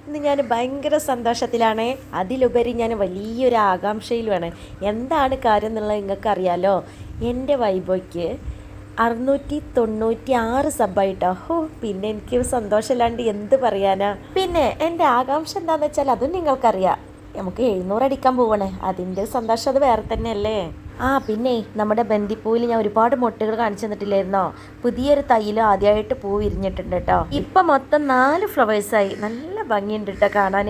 ഇന്ന് ഞാൻ ഭയങ്കര സന്തോഷത്തിലാണ്. അതിലുപരി ഞാൻ വലിയൊരു ആകാംക്ഷയിലുമാണ്. എന്താണ് കാര്യം എന്നുള്ളത് നിങ്ങൾക്ക് അറിയാലോ. എൻ്റെ വൈബോയ്ക്ക് 696 സബ്ബായിട്ടോ. പിന്നെ എനിക്ക് സന്തോഷമില്ലാണ്ട് എന്ത് പറയാനാ. പിന്നെ എൻ്റെ ആകാംക്ഷ എന്താണെന്ന് വെച്ചാൽ അതും നിങ്ങൾക്കറിയാം. നമുക്ക് 700 അടിക്കാൻ പോവണേ. അതിൻ്റെ സന്തോഷം അത് വേറെ തന്നെയല്ലേ. പിന്നെ നമ്മുടെ ബന്ദിപ്പൂവിൽ ഞാൻ ഒരുപാട് മൊട്ടുകൾ കാണിച്ചു തന്നിട്ടില്ലായിരുന്നോ. പുതിയൊരു തൈയിൽ ആദ്യമായിട്ട് പൂ വിരിഞ്ഞിട്ടുണ്ട് കേട്ടോ. ഇപ്പം മൊത്തം 4 ഫ്ലവേഴ്സായി. നല്ല ഭംഗിയുണ്ട് കേട്ടോ കാണാൻ.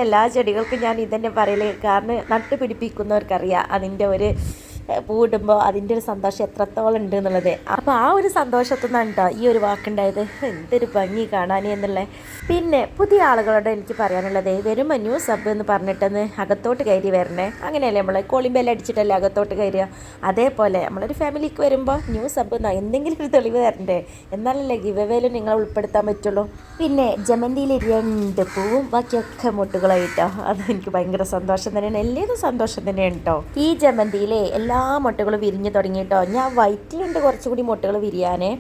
എല്ലാ ചെടികൾക്കും ഞാൻ ഇതന്നെ പറയല്. കാരണം നട്ടുപിടിപ്പിക്കുന്നവർക്കറിയാം അതിൻ്റെ ഒരു പൂടുമ്പോൾ അതിൻ്റെ ഒരു സന്തോഷം എത്രത്തോളം ഉണ്ട് എന്നുള്ളത്. അപ്പോൾ ആ ഒരു സന്തോഷത്തിൽ നിന്നാണ് കേട്ടോ ഈ ഒരു വാക്കുണ്ടായത്. എന്തൊരു ഭംഗി കാണാൻ എന്നുള്ളത്. പിന്നെ പുതിയ ആളുകളോട് എനിക്ക് പറയാനുള്ളത്, വരുമ്പോൾ ന്യൂ സബ് എന്ന് പറഞ്ഞിട്ടെന്ന് അകത്തോട്ട് കയറി വരണേ. അങ്ങനെയല്ലേ നമ്മൾ കോളിംബെല്ലാം അടിച്ചിട്ടല്ലേ അകത്തോട്ട് കയറുക. അതേപോലെ നമ്മളൊരു ഫാമിലിക്ക് വരുമ്പോൾ ന്യൂ സബ് എന്നാ എന്തെങ്കിലും ഒരു തെളിവ് തരണ്ടേ. എന്നാലല്ലേ ഗിവവേലും നിങ്ങളെ ഉൾപ്പെടുത്താൻ പറ്റുള്ളൂ. പിന്നെ ജമന്തിയിൽ 2 പൂവും ബാക്കിയൊക്കെ മുട്ടുകളായിട്ടോ. അത് എനിക്ക് ഭയങ്കര സന്തോഷം തന്നെയാണ്. എല്ലാവരും സന്തോഷം തന്നെയാണ് കേട്ടോ. ഈ ജമന്തിയിലെ എല്ലാ മുട്ടകളും വിരിഞ്ഞ് തുടങ്ങിയിട്ടോ. ഞാൻ വയറ്റിലുണ്ട് കുറച്ചുകൂടി മുട്ടകൾ വിരിയാനേ.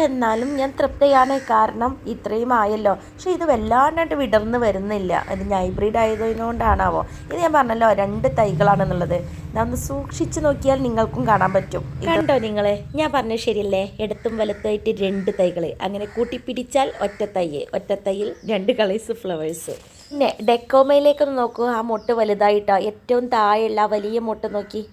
എന്നാലും ഞാൻ തൃപ്തിയാണ്. കാരണം ഇത്രയും ആയല്ലോ. പക്ഷെ ഇത് വല്ലാണ്ടായിട്ട് വിടർന്ന് വരുന്നില്ല. ഇത് ഹൈബ്രിഡ് ആയതുകൊണ്ടാണാവോ. ഇത് ഞാൻ പറഞ്ഞല്ലോ 2 തൈകളാണെന്നുള്ളത്. ഞാൻ ഒന്ന് സൂക്ഷിച്ച് നോക്കിയാൽ നിങ്ങൾക്കും കാണാൻ പറ്റും. കണ്ടോ നിങ്ങളെ, ഞാൻ പറഞ്ഞത് ശരിയല്ലേ. ഇടത്തും വലത്തായിട്ട് 2 തൈകൾ. അങ്ങനെ കൂട്ടിപ്പിടിച്ചാൽ ഒറ്റ തൈയിൽ 2 കളേഴ്സ് ഫ്ലവേഴ്സ്. പിന്നെ ഡെക്കോമയിലേക്കൊന്ന് നോക്കൂ. ആ മുട്ട് വലുതായിട്ടോ. ഏറ്റവും താഴെയുള്ള വലിയ മുട്ട് നോക്കി.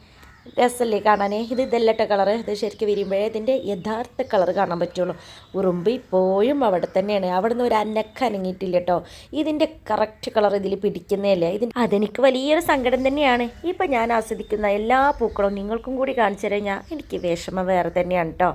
രസമല്ലേ കാണാനേ. ഇതല്ലട്ട കളറ്. ഇത് ശരിക്കും വിരിയുമ്പോഴേ ഇതിൻ്റെ യഥാർത്ഥ കളർ കാണാൻ പറ്റുള്ളൂ. ഉറുമ്പ് ഇപ്പോഴും അവിടെ തന്നെയാണ്. അവിടെ നിന്ന് ഒരു അനങ്ങിയിട്ടില്ല കേട്ടോ. ഇതിൻ്റെ കറക്റ്റ് കളർ ഇതിൽ പിടിക്കുന്നതല്ലേ. അതെനിക്ക് വലിയൊരു സങ്കടം തന്നെയാണ്. ഇപ്പം ഞാൻ ആസ്വദിക്കുന്ന എല്ലാ പൂക്കളും നിങ്ങൾക്കും കൂടി കാണിച്ചു തരാൻ എനിക്ക് വിഷമം വേറെ തന്നെയാണ് കേട്ടോ.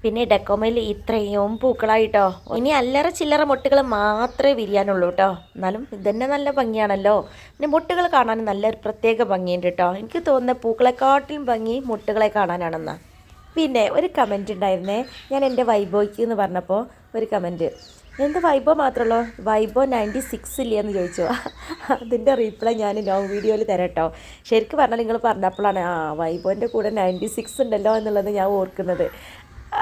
പിന്നെ ഡെക്കോമയിൽ ഇത്രയും പൂക്കളായിട്ടോ. ഇനി അല്ലറ ചില്ലറ മുട്ടുകൾ മാത്രമേ വിരിയാനുള്ളൂ കേട്ടോ. എന്നാലും ഇതന്നെ നല്ല ഭംഗിയാണല്ലോ. പിന്നെ മുട്ടുകൾ കാണാൻ നല്ലൊരു പ്രത്യേക ഭംഗിയുണ്ട് കേട്ടോ. എനിക്ക് തോന്നുന്ന പൂക്കളെക്കാട്ടിലും ഭംഗി മുട്ടുകളെ കാണാനാണെന്നാ. പിന്നെ ഒരു കമൻറ്റ് ഉണ്ടായിരുന്നേ. ഞാൻ എൻ്റെ വൈബോയ്ക്ക് എന്ന് പറഞ്ഞപ്പോൾ ഒരു കമൻറ്റ്, എന്ത് വൈബോ മാത്രമല്ലോ, വൈബോ 96 ഇല്ലേ എന്ന് ചോദിച്ചു. അതിൻ്റെ റീപ്ലൈ ഞാൻ ലോങ് വീഡിയോയിൽ തരാം കേട്ടോ. ശരിക്കും പറഞ്ഞാൽ നിങ്ങൾ പറഞ്ഞപ്പോഴാണ് വൈബോൻ്റെ കൂടെ 96 ഉണ്ടല്ലോ എന്നുള്ളത് ഞാൻ ഓർക്കുന്നത്.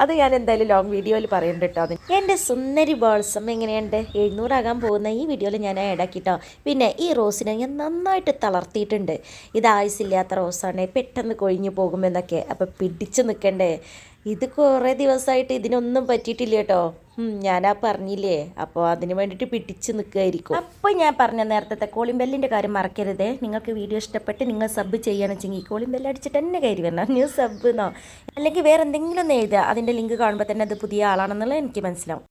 അത് ഞാൻ എന്തായാലും ലോങ് വീഡിയോയിൽ പറയുന്നുണ്ട് കേട്ടോ. എൻ്റെ സുന്ദരി ബോൾസം എങ്ങനെയുണ്ട് 700 ആകാൻ പോകുന്ന ഈ വീഡിയോയിൽ ഞാൻ ആഡാക്കിട്ടോ. പിന്നെ ഈ റോസിനെ ഞാൻ നന്നായിട്ട് തളർത്തിയിട്ടുണ്ട്. ഇത് ആയുസില്ലാത്ത റോസാണ്, പെട്ടെന്ന് കൊഴിഞ്ഞു പോകുമെന്നൊക്കെ. അപ്പം പിടിച്ച് നിൽക്കണ്ടേ. ഇത് കുറേ ദിവസമായിട്ട് ഇതിനൊന്നും പറ്റിയിട്ടില്ല കേട്ടോ. ഞാനാ പറഞ്ഞില്ലേ. അപ്പോൾ അതിന് വേണ്ടിയിട്ട് പിടിച്ച് നിൽക്കുമായിരിക്കും. അപ്പോൾ ഞാൻ പറഞ്ഞ നേരത്തെ കോളിംബെല്ലിൻ്റെ കാര്യം മറക്കരുത്. നിങ്ങൾക്ക് വീഡിയോ ഇഷ്ടപ്പെട്ട് നിങ്ങൾ സബ് ചെയ്യണമെന്ന് വെച്ചെങ്കിൽ കോളിംബെല്ല് അടിച്ചിട്ട് തന്നെ കയറി വരണം. ന്യൂ സബ് എന്നോ അല്ലെങ്കിൽ വേറെ എന്തെങ്കിലും ഒന്ന് എഴുതുക. അതിൻ്റെ ലിങ്ക് കാണുമ്പോൾ തന്നെ അത് പുതിയ ആളാണെന്നുള്ളത് എനിക്ക് മനസ്സിലാവും.